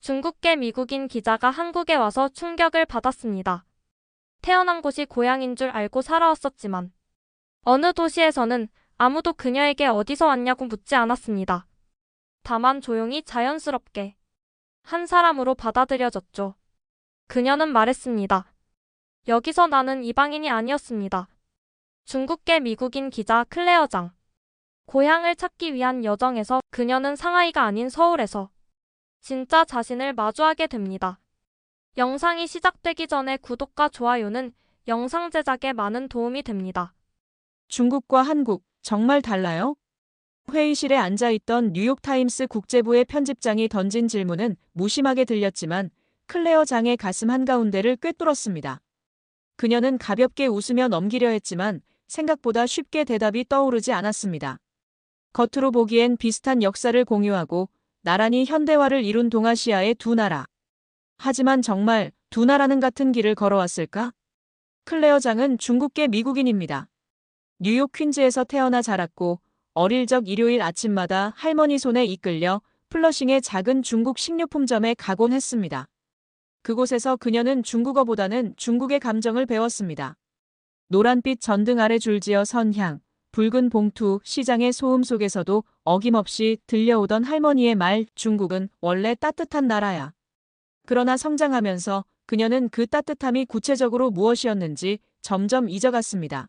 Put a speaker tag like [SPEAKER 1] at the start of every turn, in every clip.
[SPEAKER 1] 중국계 미국인 기자가 한국에 와서 충격을 받았습니다. 태어난 곳이 고향인 줄 알고 살아왔었지만 어느 도시에서는 아무도 그녀에게 어디서 왔냐고 묻지 않았습니다. 다만 조용히 자연스럽게 한 사람으로 받아들여졌죠. 그녀는 말했습니다. 여기서 나는 이방인이 아니었습니다. 중국계 미국인 기자 클레어 장. 고향을 찾기 위한 여정에서 그녀는 상하이가 아닌 서울에서 진짜 자신을 마주하게 됩니다. 영상이 시작되기 전에 구독과 좋아요는 영상 제작에 많은 도움이 됩니다.
[SPEAKER 2] 중국과 한국, 정말 달라요? 회의실에 앉아있던 뉴욕타임스 국제부의 편집장이 던진 질문은 무심하게 들렸지만 클레어 장의 가슴 한가운데를 꿰뚫었습니다. 그녀는 가볍게 웃으며 넘기려 했지만 생각보다 쉽게 대답이 떠오르지 않았습니다. 겉으로 보기엔 비슷한 역사를 공유하고 나란히 현대화를 이룬 동아시아의 두 나라. 하지만 정말 두 나라는 같은 길을 걸어왔을까? 클레어 장은 중국계 미국인입니다. 뉴욕 퀸즈에서 태어나 자랐고 어릴 적 일요일 아침마다 할머니 손에 이끌려 플러싱의 작은 중국 식료품점에 가곤 했습니다. 그곳에서 그녀는 중국어보다는 중국의 감정을 배웠습니다. 노란빛 전등 아래 줄지어 선 향, 붉은 봉투, 시장의 소음 속에서도 어김없이 들려오던 할머니의 말, 중국은 원래 따뜻한 나라야. 그러나 성장하면서 그녀는 그 따뜻함이 구체적으로 무엇이었는지 점점 잊어갔습니다.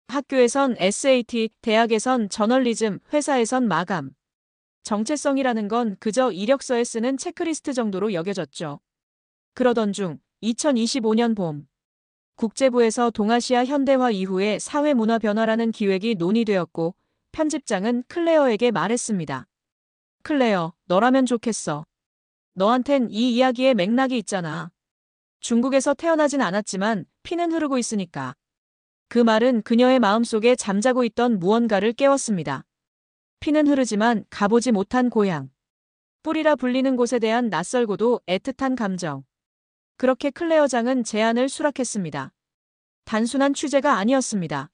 [SPEAKER 2] 학교에선 SAT, 대학에선 저널리즘, 회사에선 마감. 정체성이라는 건 그저 이력서에 쓰는 체크리스트 정도로 여겨졌죠. 그러던 중 2025년 봄, 국제부에서 동아시아 현대화 이후의 사회 문화 변화라는 기획이 논의되었고 편집장은 클레어에게 말했습니다. 클레어, 너라면 좋겠어. 너한텐 이 이야기의 맥락이 있잖아. 중국에서 태어나진 않았지만 피는 흐르고 있으니까. 그 말은 그녀의 마음속에 잠자고 있던 무언가를 깨웠습니다. 피는 흐르지만 가보지 못한 고향. 뿌리라 불리는 곳에 대한 낯설고도 애틋한 감정. 그렇게 클레어 장은 제안을 수락했습니다. 단순한 취재가 아니었습니다.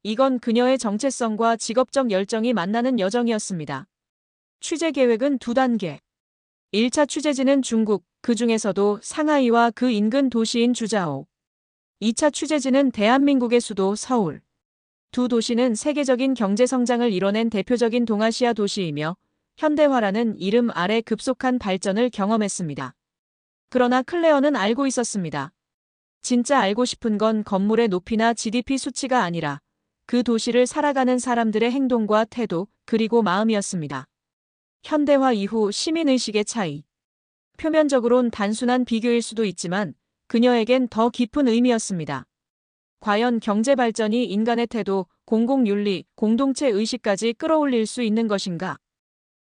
[SPEAKER 2] 이건 그녀의 정체성과 직업적 열정이 만나는 여정이었습니다. 취재 계획은 두 단계. 1차 취재지는 중국, 그 중에서도 상하이와 그 인근 도시인 주자오. 2차 취재지는 대한민국의 수도 서울. 두 도시는 세계적인 경제 성장을 이뤄낸 대표적인 동아시아 도시이며 현대화라는 이름 아래 급속한 발전을 경험했습니다. 그러나 클레어는 알고 있었습니다. 진짜 알고 싶은 건 건물의 높이나 GDP 수치가 아니라 그 도시를 살아가는 사람들의 행동과 태도, 그리고 마음이었습니다. 현대화 이후 시민의식의 차이. 표면적으론 단순한 비교일 수도 있지만 그녀에겐 더 깊은 의미였습니다. 과연 경제 발전이 인간의 태도, 공공윤리, 공동체 의식까지 끌어올릴 수 있는 것인가?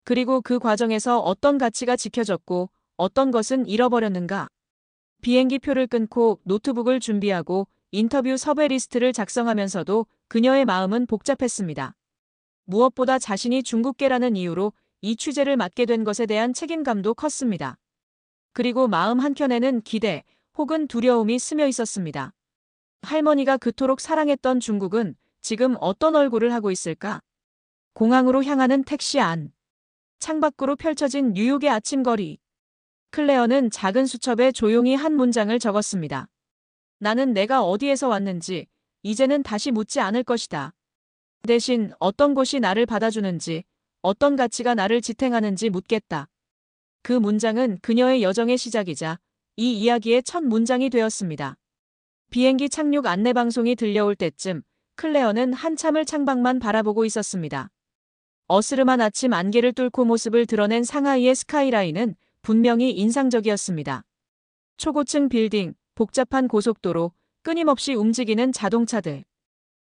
[SPEAKER 2] 그리고 그 과정에서 어떤 가치가 지켜졌고 어떤 것은 잃어버렸는가? 비행기 표를 끊고 노트북을 준비하고 인터뷰 섭외 리스트를 작성하면서도 그녀의 마음은 복잡했습니다. 무엇보다 자신이 중국계라는 이유로 이 취재를 맡게 된 것에 대한 책임감도 컸습니다. 그리고 마음 한켠에는 기대 혹은 두려움이 스며 있었습니다. 할머니가 그토록 사랑했던 중국은 지금 어떤 얼굴을 하고 있을까? 공항으로 향하는 택시 안. 창밖으로 펼쳐진 뉴욕의 아침 거리. 클레어는 작은 수첩에 조용히 한 문장을 적었습니다. 나는 내가 어디에서 왔는지 이제는 다시 묻지 않을 것이다. 대신 어떤 곳이 나를 받아주는지, 어떤 가치가 나를 지탱하는지 묻겠다. 그 문장은 그녀의 여정의 시작이자 이 이야기의 첫 문장이 되었습니다. 비행기 착륙 안내방송이 들려올 때쯤 클레어는 한참을 창밖만 바라보고 있었습니다. 어스름한 아침 안개를 뚫고 모습을 드러낸 상하이의 스카이라인은 분명히 인상적이었습니다. 초고층 빌딩, 복잡한 고속도로, 끊임없이 움직이는 자동차들.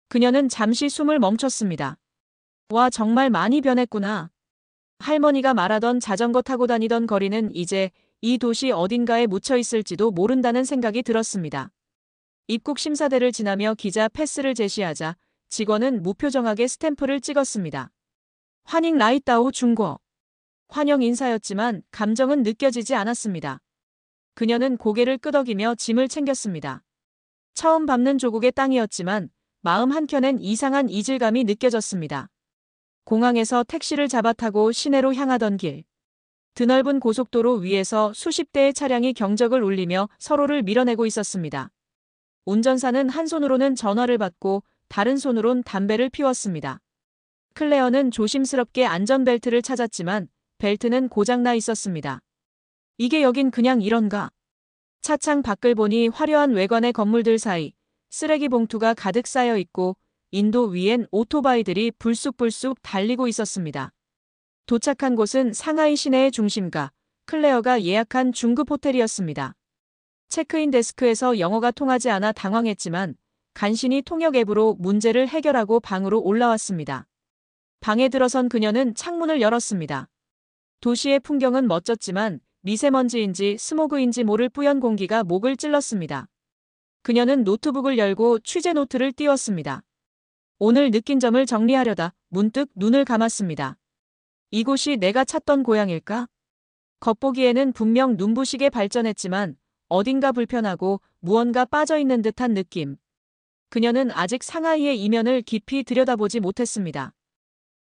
[SPEAKER 2] 그녀는 잠시 숨을 멈췄습니다. 와, 정말 많이 변했구나. 할머니가 말하던 자전거 타고 다니던 거리는 이제 이 도시 어딘가에 묻혀 있을지도 모른다는 생각이 들었습니다. 입국 심사대를 지나며 기자 패스를 제시하자 직원은 무표정하게 스탬프를 찍었습니다. 환迎라이따오 중국. 환영 인사였지만 감정은 느껴지지 않았습니다. 그녀는 고개를 끄덕이며 짐을 챙겼습니다. 처음 밟는 조국의 땅이었지만 마음 한켠엔 이상한 이질감이 느껴졌습니다. 공항에서 택시를 잡아 타고 시내로 향하던 길. 드넓은 고속도로 위에서 수십 대의 차량이 경적을 울리며 서로를 밀어내고 있었습니다. 운전사는 한 손으로는 전화를 받고 다른 손으론 담배를 피웠습니다. 클레어는 조심스럽게 안전벨트를 찾았지만 벨트는 고장나 있었습니다. 이게 여긴 그냥 이런가? 차창 밖을 보니 화려한 외관의 건물들 사이 쓰레기 봉투가 가득 쌓여 있고 인도 위엔 오토바이들이 불쑥불쑥 달리고 있었습니다. 도착한 곳은 상하이 시내의 중심가, 클레어가 예약한 중급 호텔이었습니다. 체크인 데스크에서 영어가 통하지 않아 당황했지만 간신히 통역 앱으로 문제를 해결하고 방으로 올라왔습니다. 방에 들어선 그녀는 창문을 열었습니다. 도시의 풍경은 멋졌지만 미세먼지인지 스모그인지 모를 뿌연 공기가 목을 찔렀습니다. 그녀는 노트북을 열고 취재 노트를 띄웠습니다. 오늘 느낀 점을 정리하려다 문득 눈을 감았습니다. 이곳이 내가 찾던 고향일까? 겉보기에는 분명 눈부시게 발전했지만 어딘가 불편하고 무언가 빠져있는 듯한 느낌. 그녀는 아직 상하이의 이면을 깊이 들여다보지 못했습니다.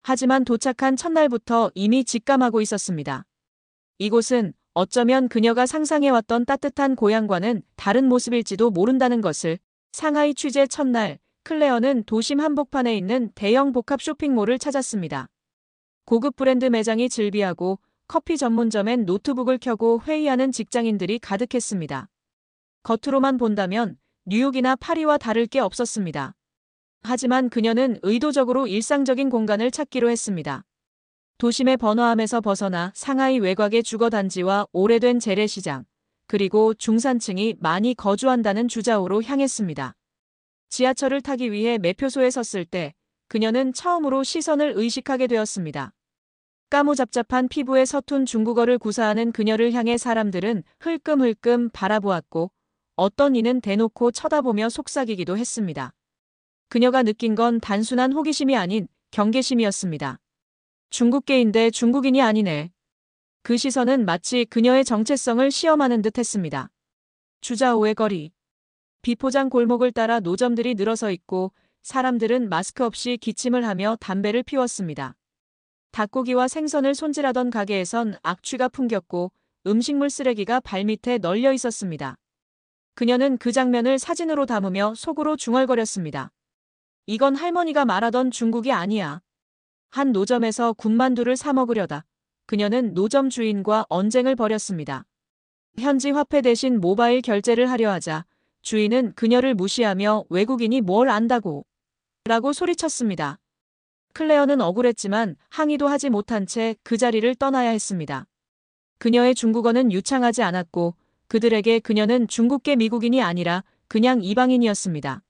[SPEAKER 2] 하지만 도착한 첫날부터 이미 직감하고 있었습니다. 이곳은 어쩌면 그녀가 상상해왔던 따뜻한 고향과는 다른 모습일지도 모른다는 것을. 상하이 취재 첫날, 클레어는 도심 한복판에 있는 대형 복합 쇼핑몰을 찾았습니다. 고급 브랜드 매장이 즐비하고 커피 전문점엔 노트북을 켜고 회의하는 직장인들이 가득했습니다. 겉으로만 본다면 뉴욕이나 파리와 다를 게 없었습니다. 하지만 그녀는 의도적으로 일상적인 공간을 찾기로 했습니다. 도심의 번화함에서 벗어나 상하이 외곽의 주거단지와 오래된 재래시장, 그리고 중산층이 많이 거주한다는 주자오로 향했습니다. 지하철을 타기 위해 매표소에 섰을 때 그녀는 처음으로 시선을 의식하게 되었습니다. 까무잡잡한 피부에 서툰 중국어를 구사하는 그녀를 향해 사람들은 흘끔흘끔 바라보았고 어떤 이는 대놓고 쳐다보며 속삭이기도 했습니다. 그녀가 느낀 건 단순한 호기심이 아닌 경계심이었습니다. 중국계인데 중국인이 아니네. 그 시선은 마치 그녀의 정체성을 시험하는 듯 했습니다. 주자오의 거리. 비포장 골목을 따라 노점들이 늘어서 있고 사람들은 마스크 없이 기침을 하며 담배를 피웠습니다. 닭고기와 생선을 손질하던 가게에선 악취가 풍겼고 음식물 쓰레기가 발밑에 널려 있었습니다. 그녀는 그 장면을 사진으로 담으며 속으로 중얼거렸습니다. 이건 할머니가 말하던 중국이 아니야. 한 노점에서 군만두를 사 먹으려다 그녀는 노점 주인과 언쟁을 벌였습니다. 현지 화폐 대신 모바일 결제를 하려 하자 주인은 그녀를 무시하며 외국인이 뭘 안다고 라고 소리쳤습니다. 클레어는 억울했지만 항의도 하지 못한 채 그 자리를 떠나야 했습니다. 그녀의 중국어는 유창하지 않았고 그들에게 그녀는 중국계 미국인이 아니라 그냥 이방인이었습니다.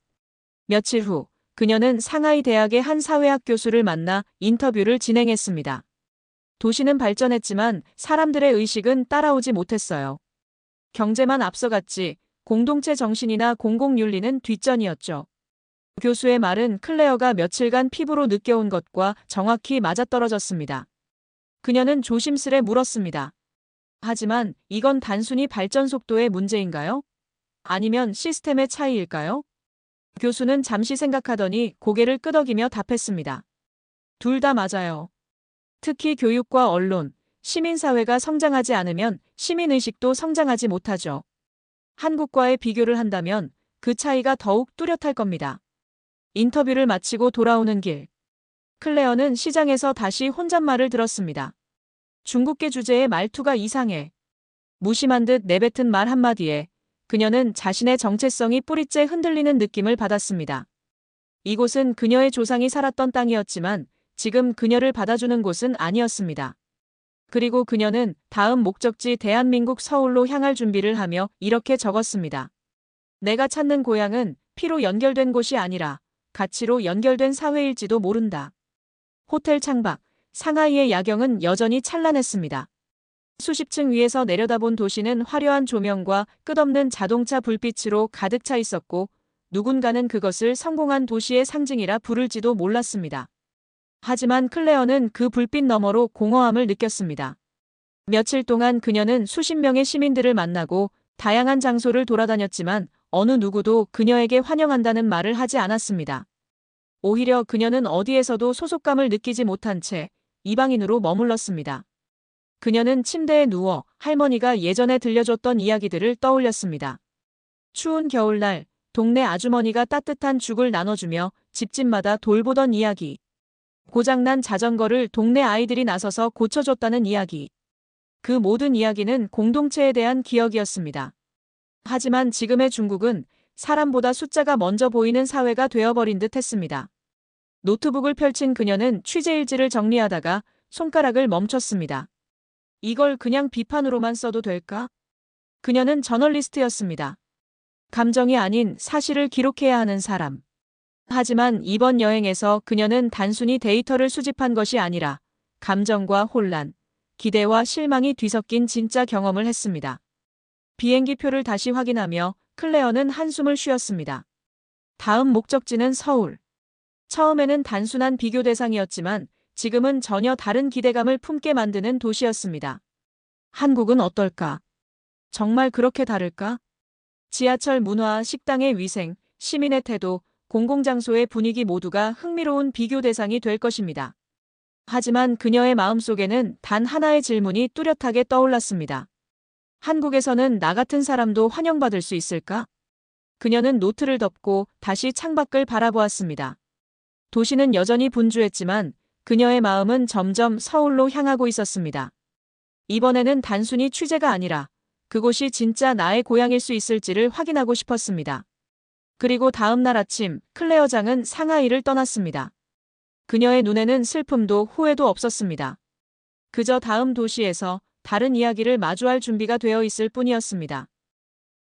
[SPEAKER 2] 며칠 후 그녀는 상하이 대학의 한 사회학 교수를 만나 인터뷰를 진행했습니다. 도시는 발전했지만 사람들의 의식은 따라오지 못했어요. 경제만 앞서갔지 공동체 정신이나 공공윤리는 뒷전이었죠. 교수의 말은 클레어가 며칠간 피부로 느껴온 것과 정확히 맞아떨어졌습니다. 그녀는 조심스레 물었습니다. 하지만 이건 단순히 발전 속도의 문제인가요? 아니면 시스템의 차이일까요? 교수는 잠시 생각하더니 고개를 끄덕이며 답했습니다. 둘 다 맞아요. 특히 교육과 언론, 시민사회가 성장하지 않으면 시민의식도 성장하지 못하죠. 한국과의 비교를 한다면 그 차이가 더욱 뚜렷할 겁니다. 인터뷰를 마치고 돌아오는 길. 클레어는 시장에서 다시 혼잣말을 들었습니다. 중국계 주제의 말투가 이상해. 무심한 듯 내뱉은 말 한마디에 그녀는 자신의 정체성이 뿌리째 흔들리는 느낌을 받았습니다. 이곳은 그녀의 조상이 살았던 땅이었지만 지금 그녀를 받아주는 곳은 아니었습니다. 그리고 그녀는 다음 목적지 대한민국 서울로 향할 준비를 하며 이렇게 적었습니다. 내가 찾는 고향은 피로 연결된 곳이 아니라 가치로 연결된 사회일지도 모른다. 호텔 창밖, 상하이의 야경은 여전히 찬란했습니다. 수십 층 위에서 내려다본 도시는 화려한 조명과 끝없는 자동차 불빛으로 가득 차 있었고 누군가는 그것을 성공한 도시의 상징이라 부를지도 몰랐습니다. 하지만 클레어는 그 불빛 너머로 공허함을 느꼈습니다. 며칠 동안 그녀는 수십 명의 시민들을 만나고 다양한 장소를 돌아다녔지만 어느 누구도 그녀에게 환영한다는 말을 하지 않았습니다. 오히려 그녀는 어디에서도 소속감을 느끼지 못한 채 이방인으로 머물렀습니다. 그녀는 침대에 누워 할머니가 예전에 들려줬던 이야기들을 떠올렸습니다. 추운 겨울날 동네 아주머니가 따뜻한 죽을 나눠주며 집집마다 돌보던 이야기. 고장난 자전거를 동네 아이들이 나서서 고쳐줬다는 이야기. 그 모든 이야기는 공동체에 대한 기억이었습니다. 하지만 지금의 중국은 사람보다 숫자가 먼저 보이는 사회가 되어버린 듯 했습니다. 노트북을 펼친 그녀는 취재일지를 정리하다가 손가락을 멈췄습니다. 이걸 그냥 비판으로만 써도 될까? 그녀는 저널리스트였습니다. 감정이 아닌 사실을 기록해야 하는 사람. 하지만 이번 여행에서 그녀는 단순히 데이터를 수집한 것이 아니라 감정과 혼란, 기대와 실망이 뒤섞인 진짜 경험을 했습니다. 비행기표를 다시 확인하며 클레어는 한숨을 쉬었습니다. 다음 목적지는 서울. 처음에는 단순한 비교 대상이었지만 지금은 전혀 다른 기대감을 품게 만드는 도시였습니다. 한국은 어떨까? 정말 그렇게 다를까? 지하철 문화, 식당의 위생, 시민의 태도, 공공장소의 분위기 모두가 흥미로운 비교 대상이 될 것입니다. 하지만 그녀의 마음속에는 단 하나의 질문이 뚜렷하게 떠올랐습니다. 한국에서는 나 같은 사람도 환영받을 수 있을까? 그녀는 노트를 덮고 다시 창밖을 바라보았습니다. 도시는 여전히 분주했지만 그녀의 마음은 점점 서울로 향하고 있었습니다. 이번에는 단순히 취재가 아니라 그곳이 진짜 나의 고향일 수 있을지를 확인하고 싶었습니다. 그리고 다음 날 아침 클레어 장은 상하이를 떠났습니다. 그녀의 눈에는 슬픔도 후회도 없었습니다. 그저 다음 도시에서 다른 이야기를 마주할 준비가 되어 있을 뿐이었습니다.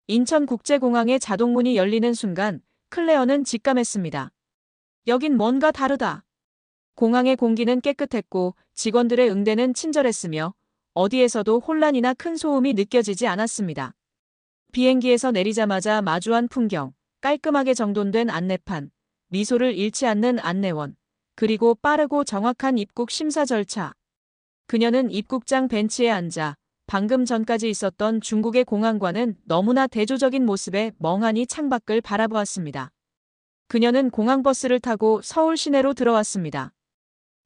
[SPEAKER 2] 인천국제공항의 자동문이 열리는 순간 클레어는 직감했습니다. 여긴 뭔가 다르다. 공항의 공기는 깨끗했고 직원들의 응대는 친절했으며 어디에서도 혼란이나 큰 소음이 느껴지지 않았습니다. 비행기에서 내리자마자 마주한 풍경, 깔끔하게 정돈된 안내판, 미소를 잃지 않는 안내원, 그리고 빠르고 정확한 입국 심사 절차. 그녀는 입국장 벤치에 앉아 방금 전까지 있었던 중국의 공항과는 너무나 대조적인 모습에 멍하니 창밖을 바라보았습니다. 그녀는 공항버스를 타고 서울 시내로 들어왔습니다.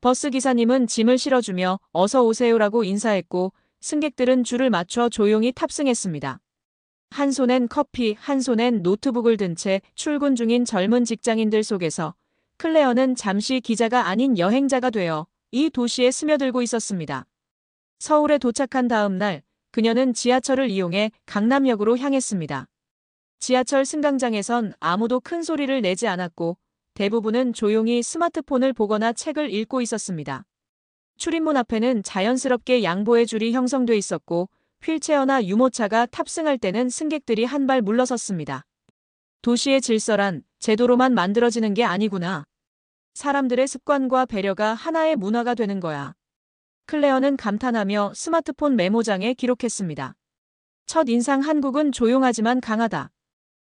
[SPEAKER 2] 버스 기사님은 짐을 실어주며 어서 오세요라고 인사했고 승객들은 줄을 맞춰 조용히 탑승했습니다. 한 손엔 커피, 한 손엔 노트북을 든 채 출근 중인 젊은 직장인들 속에서 클레어는 잠시 기자가 아닌 여행자가 되어 이 도시에 스며들고 있었습니다. 서울에 도착한 다음 날 그녀는 지하철을 이용해 강남역으로 향했습니다. 지하철 승강장에선 아무도 큰 소리를 내지 않았고 대부분은 조용히 스마트폰을 보거나 책을 읽고 있었습니다. 출입문 앞에는 자연스럽게 양보의 줄이 형성돼 있었고 휠체어나 유모차가 탑승할 때는 승객들이 한 발 물러섰습니다. 도시의 질서란 제도로만 만들어지는 게 아니구나. 사람들의 습관과 배려가 하나의 문화가 되는 거야. 클레어는 감탄하며 스마트폰 메모장에 기록했습니다. 첫 인상 한국은 조용하지만 강하다.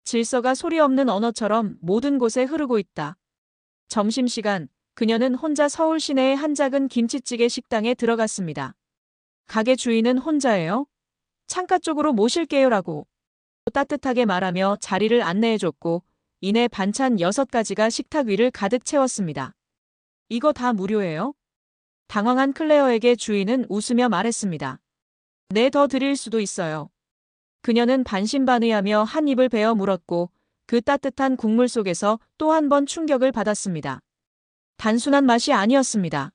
[SPEAKER 2] 질서가 소리 없는 언어처럼 모든 곳에 흐르고 있다. 점심시간, 그녀는 혼자 서울 시내의 한 작은 김치찌개 식당에 들어갔습니다. 가게 주인은 혼자예요? 창가 쪽으로 모실게요라고 따뜻하게 말하며 자리를 안내해줬고 이내 반찬 6가지가 식탁 위를 가득 채웠습니다. 이거 다 무료예요? 당황한 클레어에게 주인은 웃으며 말했습니다. 네, 더 드릴 수도 있어요. 그녀는 반신반의하며 한 입을 베어 물었고 그 따뜻한 국물 속에서 또 한 번 충격을 받았습니다. 단순한 맛이 아니었습니다.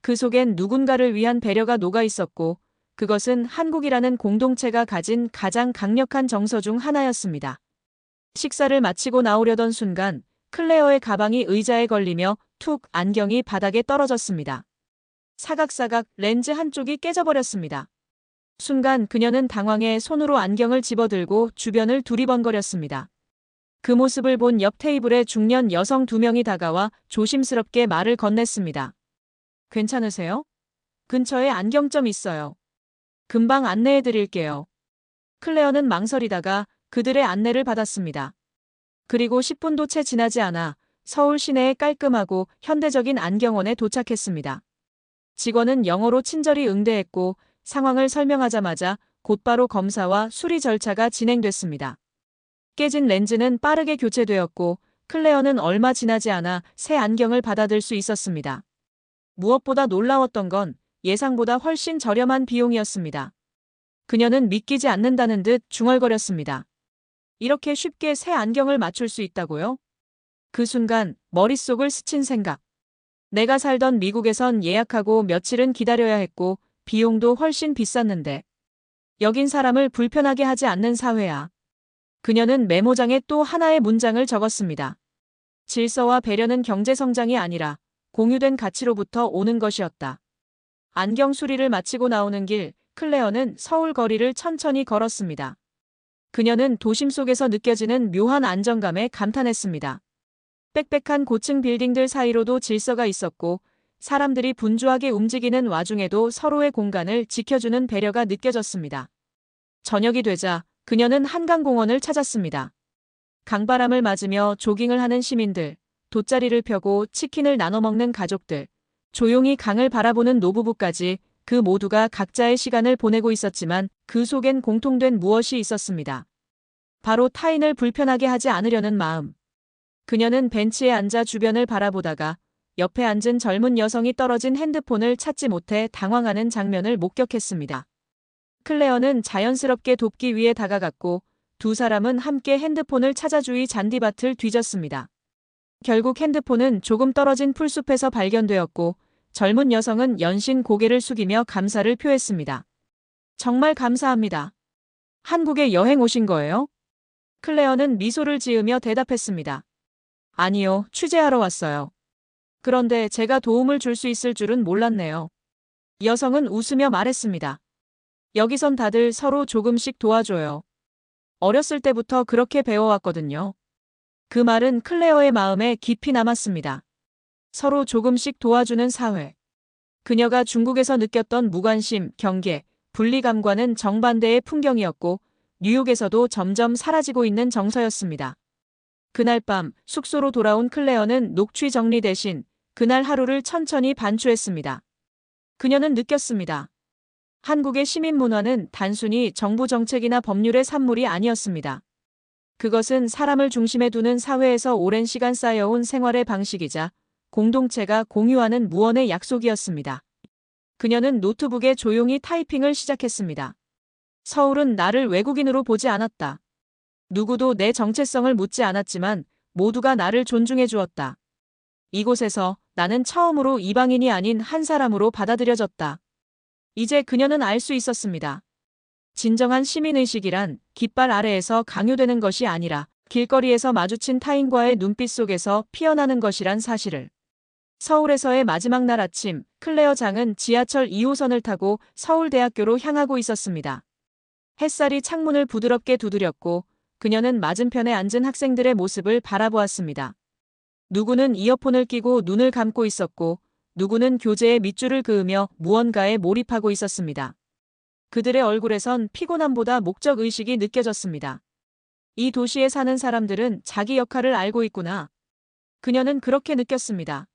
[SPEAKER 2] 그 속엔 누군가를 위한 배려가 녹아 있었고 그것은 한국이라는 공동체가 가진 가장 강력한 정서 중 하나였습니다. 식사를 마치고 나오려던 순간 클레어의 가방이 의자에 걸리며 툭 안경이 바닥에 떨어졌습니다. 사각사각 렌즈 한쪽이 깨져버렸습니다. 순간 그녀는 당황해 손으로 안경을 집어들고 주변을 두리번거렸습니다. 그 모습을 본 옆 테이블에 중년 여성 2명이 다가와 조심스럽게 말을 건넸습니다. 괜찮으세요? 근처에 안경점 있어요. 금방 안내해 드릴게요. 클레어는 망설이다가 그들의 안내를 받았습니다. 그리고 10분도 채 지나지 않아 서울 시내의 깔끔하고 현대적인 안경원에 도착했습니다. 직원은 영어로 친절히 응대했고 상황을 설명하자마자 곧바로 검사와 수리 절차가 진행됐습니다. 깨진 렌즈는 빠르게 교체되었고 클레어는 얼마 지나지 않아 새 안경을 받아들 수 있었습니다. 무엇보다 놀라웠던 건 예상보다 훨씬 저렴한 비용이었습니다. 그녀는 믿기지 않는다는 듯 중얼거렸습니다. 이렇게 쉽게 새 안경을 맞출 수 있다고요? 그 순간 머릿속을 스친 생각. 내가 살던 미국에선 예약하고 며칠은 기다려야 했고 비용도 훨씬 비쌌는데 여긴 사람을 불편하게 하지 않는 사회야. 그녀는 메모장에 또 하나의 문장을 적었습니다. 질서와 배려는 경제 성장이 아니라 공유된 가치로부터 오는 것이었다. 안경 수리를 마치고 나오는 길, 클레어는 서울 거리를 천천히 걸었습니다. 그녀는 도심 속에서 느껴지는 묘한 안정감에 감탄했습니다. 빽빽한 고층 빌딩들 사이로도 질서가 있었고 사람들이 분주하게 움직이는 와중에도 서로의 공간을 지켜주는 배려가 느껴졌습니다. 저녁이 되자 그녀는 한강공원을 찾았습니다. 강바람을 맞으며 조깅을 하는 시민들, 돗자리를 펴고 치킨을 나눠 먹는 가족들, 조용히 강을 바라보는 노부부까지 그 모두가 각자의 시간을 보내고 있었지만 그 속엔 공통된 무엇이 있었습니다. 바로 타인을 불편하게 하지 않으려는 마음. 그녀는 벤치에 앉아 주변을 바라보다가 옆에 앉은 젊은 여성이 떨어진 핸드폰을 찾지 못해 당황하는 장면을 목격했습니다. 클레어는 자연스럽게 돕기 위해 다가갔고 두 사람은 함께 핸드폰을 찾아 주위 잔디밭을 뒤졌습니다. 결국 핸드폰은 조금 떨어진 풀숲에서 발견되었고 젊은 여성은 연신 고개를 숙이며 감사를 표했습니다. 정말 감사합니다. 한국에 여행 오신 거예요? 클레어는 미소를 지으며 대답했습니다. 아니요, 취재하러 왔어요. 그런데 제가 도움을 줄 수 있을 줄은 몰랐네요. 여성은 웃으며 말했습니다. 여기선 다들 서로 조금씩 도와줘요. 어렸을 때부터 그렇게 배워왔거든요. 그 말은 클레어의 마음에 깊이 남았습니다. 서로 조금씩 도와주는 사회. 그녀가 중국에서 느꼈던 무관심, 경계, 분리감과는 정반대의 풍경이었고 뉴욕에서도 점점 사라지고 있는 정서였습니다. 그날 밤 숙소로 돌아온 클레어는 녹취 정리 대신 그날 하루를 천천히 반추했습니다. 그녀는 느꼈습니다. 한국의 시민 문화는 단순히 정부 정책이나 법률의 산물이 아니었습니다. 그것은 사람을 중심에 두는 사회에서 오랜 시간 쌓여온 생활의 방식이자 공동체가 공유하는 무언의 약속이었습니다. 그녀는 노트북에 조용히 타이핑을 시작했습니다. 서울은 나를 외국인으로 보지 않았다. 누구도 내 정체성을 묻지 않았지만 모두가 나를 존중해 주었다. 이곳에서 나는 처음으로 이방인이 아닌 한 사람으로 받아들여졌다. 이제 그녀는 알 수 있었습니다. 진정한 시민의식이란 깃발 아래에서 강요되는 것이 아니라 길거리에서 마주친 타인과의 눈빛 속에서 피어나는 것이란 사실을. 서울에서의 마지막 날 아침, 클레어 장은 지하철 2호선을 타고 서울대학교로 향하고 있었습니다. 햇살이 창문을 부드럽게 두드렸고 그녀는 맞은편에 앉은 학생들의 모습을 바라보았습니다. 누구는 이어폰을 끼고 눈을 감고 있었고 누구는 교재에 밑줄을 그으며 무언가에 몰입하고 있었습니다. 그들의 얼굴에선 피곤함보다 목적의식이 느껴졌습니다. 이 도시에 사는 사람들은 자기 역할을 알고 있구나. 그녀는 그렇게 느꼈습니다.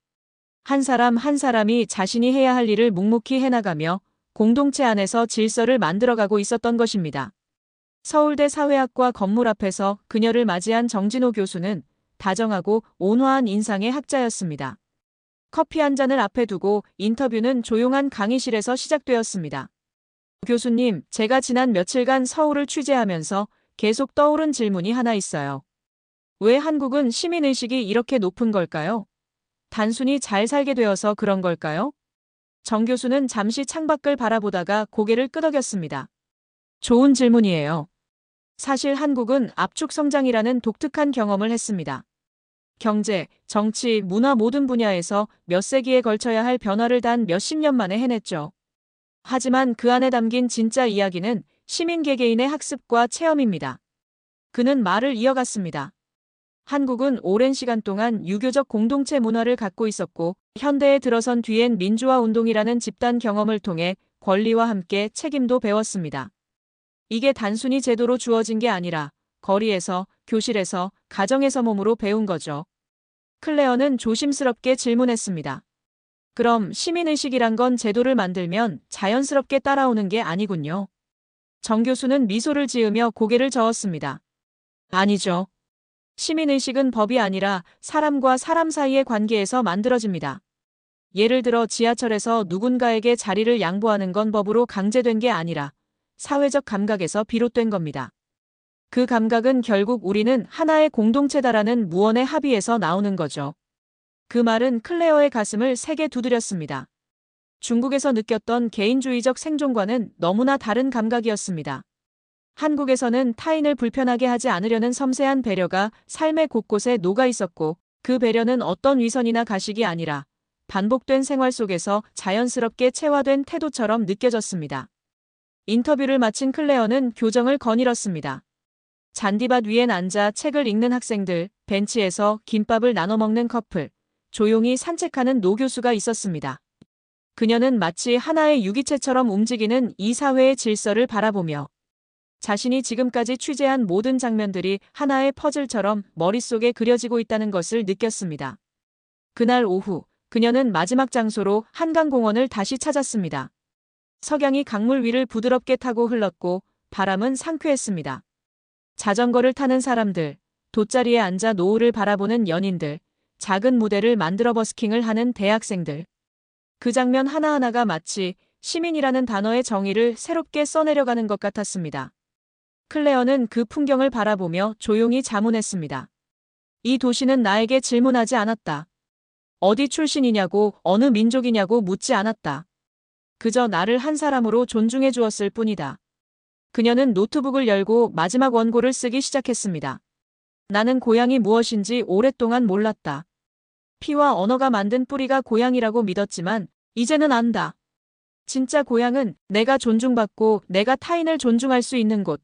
[SPEAKER 2] 한 사람 한 사람이 자신이 해야 할 일을 묵묵히 해나가며 공동체 안에서 질서를 만들어가고 있었던 것입니다. 서울대 사회학과 건물 앞에서 그녀를 맞이한 정진호 교수는 다정하고 온화한 인상의 학자였습니다. 커피 한 잔을 앞에 두고 인터뷰는 조용한 강의실에서 시작되었습니다. 교수님, 제가 지난 며칠간 서울을 취재하면서 계속 떠오른 질문이 하나 있어요. 왜 한국은 시민의식이 이렇게 높은 걸까요? 단순히 잘 살게 되어서 그런 걸까요? 정 교수는 잠시 창밖을 바라보다가 고개를 끄덕였습니다. 좋은 질문이에요. 사실 한국은 압축 성장이라는 독특한 경험을 했습니다. 경제, 정치, 문화 모든 분야에서 몇 세기에 걸쳐야 할 변화를 단 몇십 년 만에 해냈죠. 하지만 그 안에 담긴 진짜 이야기는 시민 개개인의 학습과 체험입니다. 그는 말을 이어갔습니다. 한국은 오랜 시간 동안 유교적 공동체 문화를 갖고 있었고 현대에 들어선 뒤엔 민주화 운동이라는 집단 경험을 통해 권리와 함께 책임도 배웠습니다. 이게 단순히 제도로 주어진 게 아니라 거리에서, 교실에서, 가정에서 몸으로 배운 거죠. 클레어는 조심스럽게 질문했습니다. 그럼 시민의식이란 건 제도를 만들면 자연스럽게 따라오는 게 아니군요. 정 교수는 미소를 지으며 고개를 저었습니다. 아니죠. 시민의식은 법이 아니라 사람과 사람 사이의 관계에서 만들어집니다. 예를 들어 지하철에서 누군가에게 자리를 양보하는 건 법으로 강제된 게 아니라 사회적 감각에서 비롯된 겁니다. 그 감각은 결국 우리는 하나의 공동체다라는 무언의 합의에서 나오는 거죠. 그 말은 클레어의 가슴을 세게 두드렸습니다. 중국에서 느꼈던 개인주의적 생존과는 너무나 다른 감각이었습니다. 한국에서는 타인을 불편하게 하지 않으려는 섬세한 배려가 삶의 곳곳에 녹아 있었고, 그 배려는 어떤 위선이나 가식이 아니라 반복된 생활 속에서 자연스럽게 체화된 태도처럼 느껴졌습니다. 인터뷰를 마친 클레어는 교정을 거닐었습니다. 잔디밭 위엔 앉아 책을 읽는 학생들, 벤치에서 김밥을 나눠 먹는 커플, 조용히 산책하는 노 교수가 있었습니다. 그녀는 마치 하나의 유기체처럼 움직이는 이 사회의 질서를 바라보며 자신이 지금까지 취재한 모든 장면들이 하나의 퍼즐처럼 머릿속에 그려지고 있다는 것을 느꼈습니다. 그날 오후, 그녀는 마지막 장소로 한강공원을 다시 찾았습니다. 석양이 강물 위를 부드럽게 타고 흘렀고 바람은 상쾌했습니다. 자전거를 타는 사람들, 돗자리에 앉아 노을을 바라보는 연인들, 작은 무대를 만들어 버스킹을 하는 대학생들. 그 장면 하나하나가 마치 시민이라는 단어의 정의를 새롭게 써내려가는 것 같았습니다. 클레어는 그 풍경을 바라보며 조용히 자문했습니다. 이 도시는 나에게 질문하지 않았다. 어디 출신이냐고, 어느 민족이냐고 묻지 않았다. 그저 나를 한 사람으로 존중해 주었을 뿐이다. 그녀는 노트북을 열고 마지막 원고를 쓰기 시작했습니다. 나는 고향이 무엇인지 오랫동안 몰랐다. 피와 언어가 만든 뿌리가 고향이라고 믿었지만 이제는 안다. 진짜 고향은 내가 존중받고 내가 타인을 존중할 수 있는 곳.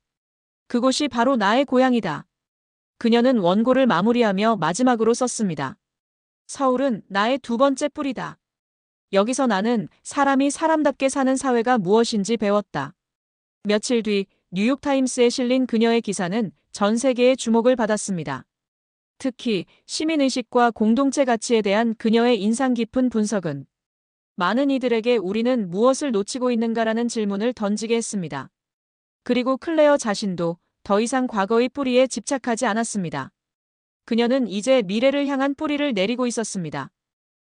[SPEAKER 2] 그곳이 바로 나의 고향이다. 그녀는 원고를 마무리하며 마지막으로 썼습니다. 서울은 나의 두 번째 뿌리다. 여기서 나는 사람이 사람답게 사는 사회가 무엇인지 배웠다. 며칠 뒤 뉴욕타임스에 실린 그녀의 기사는 전 세계의 주목을 받았습니다. 특히 시민의식과 공동체 가치에 대한 그녀의 인상 깊은 분석은 많은 이들에게 우리는 무엇을 놓치고 있는가라는 질문을 던지게 했습니다. 그리고 클레어 자신도 더 이상 과거의 뿌리에 집착하지 않았습니다. 그녀는 이제 미래를 향한 뿌리를 내리고 있었습니다.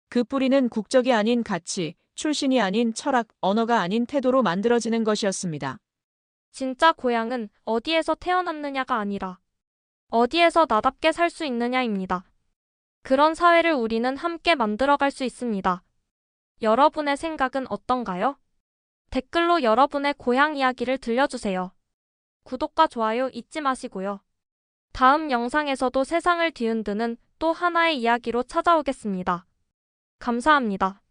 [SPEAKER 2] 그 뿌리는 국적이 아닌 가치, 출신이 아닌 철학, 언어가 아닌 태도로 만들어지는 것이었습니다.
[SPEAKER 1] 진짜 고향은 어디에서 태어났느냐가 아니라 어디에서 나답게 살 수 있느냐입니다. 그런 사회를 우리는 함께 만들어갈 수 있습니다. 여러분의 생각은 어떤가요? 댓글로 여러분의 고향 이야기를 들려주세요. 구독과 좋아요 잊지 마시고요. 다음 영상에서도 세상을 뒤흔드는 또 하나의 이야기로 찾아오겠습니다. 감사합니다.